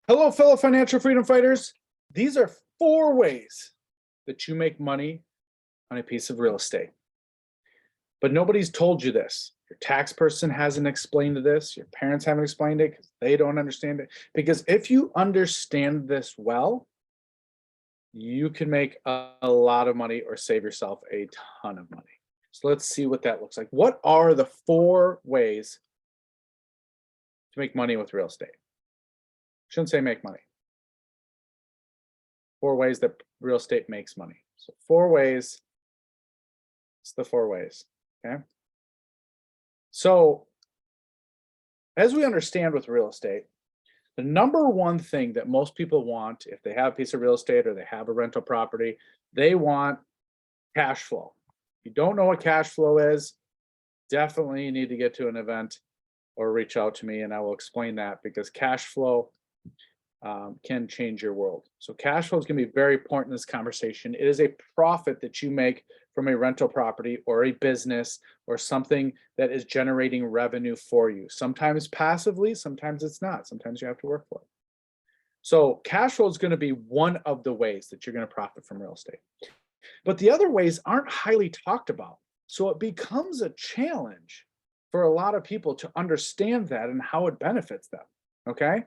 Hello, fellow financial freedom fighters. These are 4 ways that you make money on a piece of real estate. But nobody's told you this. Your tax person hasn't explained this. Your parents haven't explained it because they don't understand it. Because if you understand this well, you can make a lot of money or save yourself a ton of money. So let's see what that looks like. What are the 4 ways to make money with real estate? Shouldn't say make money. 4 ways that real estate makes money. So 4 ways. It's the 4 ways. Okay. So as we understand with real estate, the number one thing that most people want, if they have a piece of real estate or they have a rental property, they want cash flow. If you don't know what cash flow is, definitely need to get to an event or reach out to me and I will explain that, because cash flow can change your world. So cash flow is going to be very important in this conversation. It is a profit that you make from a rental property or a business or something that is generating revenue for you. Sometimes passively, sometimes it's not. Sometimes you have to work for it. So cash flow is going to be one of the ways that you're going to profit from real estate. But the other ways aren't highly talked about. So it becomes a challenge for a lot of people to understand that and how it benefits them. Okay.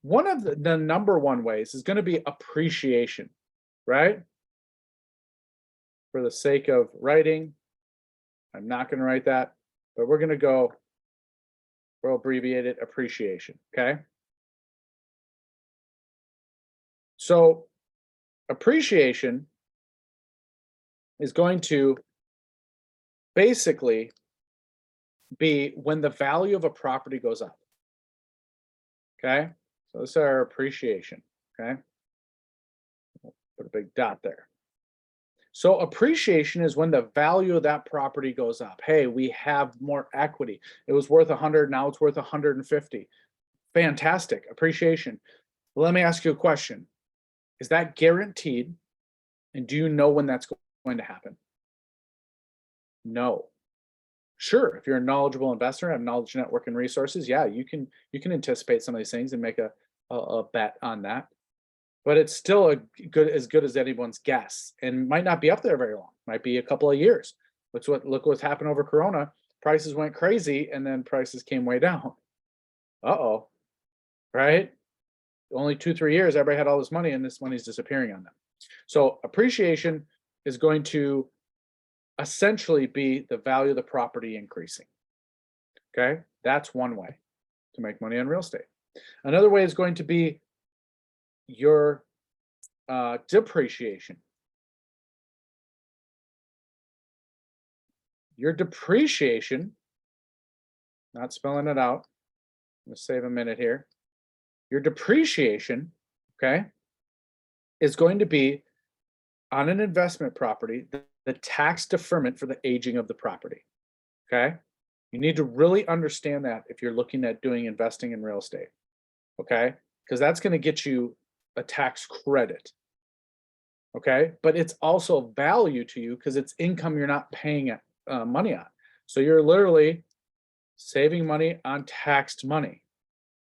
One of the number one ways is going to be appreciation, right? For the sake of writing, I'm not going to write that, but we're going to we'll abbreviate it, appreciation, okay? So appreciation is going to basically be when the value of a property goes up, okay? So this is our appreciation, okay? Put a big dot there. So appreciation is when the value of that property goes up. Hey, we have more equity. It was worth 100, now it's worth 150. Fantastic, appreciation. Let me ask you a question. Is that guaranteed? And do you know when that's going to happen? No. Sure, if you're a knowledgeable investor, have knowledge, network, and resources, yeah, you can anticipate some of these things and make a bet on that. But it's still as good as anyone's guess, and might not be up there very long. Might be a couple of years. Look what's happened over Corona. Prices went crazy, and then prices came way down. Uh-oh, right? Only 2-3 years, everybody had all this money, and this money's disappearing on them. So appreciation is going to essentially be the value of the property increasing. Okay, that's one way to make money on real estate. Another way is going to be your depreciation. Your depreciation, not spelling it out, I'm going to save a minute here. Your depreciation, okay, is going to be on an investment property, the tax deferment for the aging of the property. Okay. You need to really understand that if you're looking at doing investing in real estate. Okay. Because that's going to get you a tax credit. Okay. But it's also value to you because it's income you're not paying money on. So you're literally saving money on taxed money.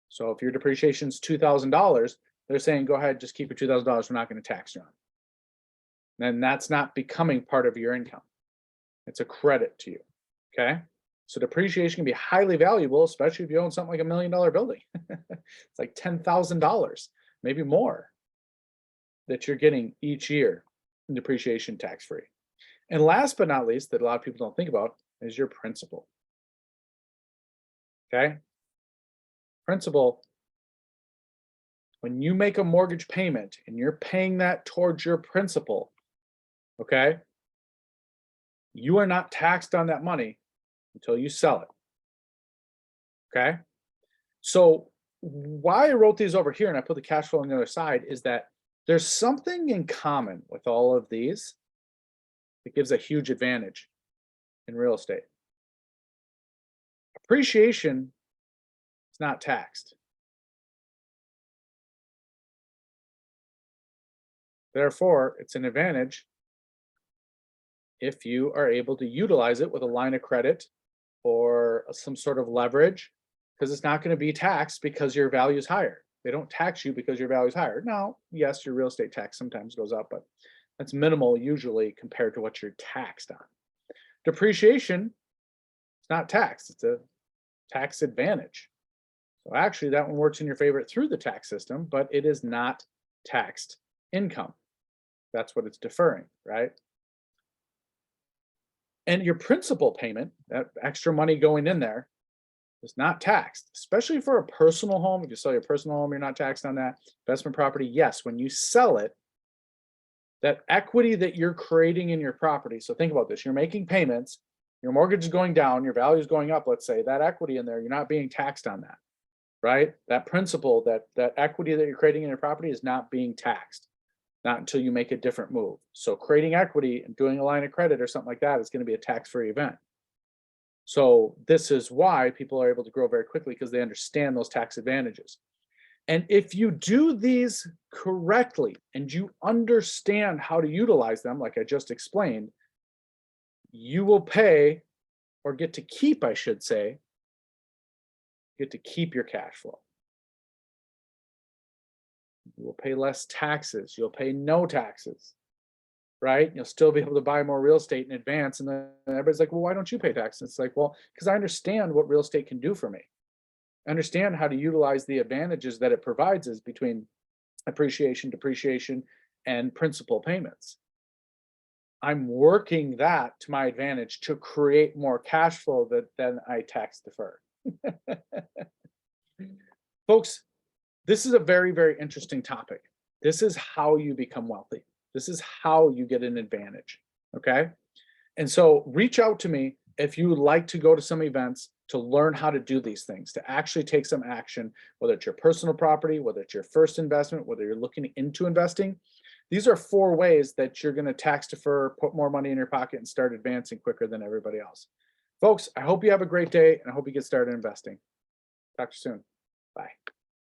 So if your depreciation is $2,000, they're saying, go ahead, just keep your $2,000. We're not going to tax you on. Then that's not becoming part of your income. It's a credit to you. Okay. So depreciation can be highly valuable, especially if you own something like $1 million building. It's like $10,000, maybe more, that you're getting each year in depreciation tax free. And last but not least, that a lot of people don't think about, is your principal. Okay. Principal, when you make a mortgage payment and you're paying that towards your principal, okay, you are not taxed on that money until you sell it. Okay. So why I wrote these over here and I put the cash flow on the other side is that there's something in common with all of these that gives a huge advantage in real estate. Appreciation is not taxed. Therefore, it's an advantage if you are able to utilize it with a line of credit or some sort of leverage, because it's not going to be taxed because your value is higher. They don't tax you because your value is higher. Now, yes, your real estate tax sometimes goes up, but that's minimal usually compared to what you're taxed on. Depreciation is not taxed, it's a tax advantage. So actually, that one works in your favor through the tax system, but it is not taxed income. That's what it's deferring, right? And your principal payment, that extra money going in there, is not taxed, especially for a personal home. If you sell your personal home, you're not taxed on that. Investment property, yes. When you sell it, that equity that you're creating in your property. So think about this: you're making payments, your mortgage is going down, your value is going up. Let's say that equity in there, you're not being taxed on that, right? That principal, that equity that you're creating in your property is not being taxed, not until you make a different move. So creating equity and doing a line of credit or something like that is going to be a tax-free event. So this is why people are able to grow very quickly, because they understand those tax advantages. And if you do these correctly and you understand how to utilize them, like I just explained, you will pay, or get to keep, I should say, get to keep your cash flow. You will pay less taxes. You'll pay no taxes, right? You'll still be able to buy more real estate in advance. And then everybody's like, well, why don't you pay taxes? It's like, well, because I understand what real estate can do for me. I understand how to utilize the advantages that it provides us between appreciation, depreciation, and principal payments. I'm working that to my advantage to create more cash flow that then I tax defer. Folks, this is a very, very interesting topic. This is how you become wealthy. This is how you get an advantage. Okay. And so reach out to me if you would like to go to some events to learn how to do these things, to actually take some action, whether it's your personal property, whether it's your first investment, whether you're looking into investing. These are 4 ways that you're going to tax defer, put more money in your pocket, and start advancing quicker than everybody else. Folks, I hope you have a great day, and I hope you get started investing. Talk to you soon. Bye.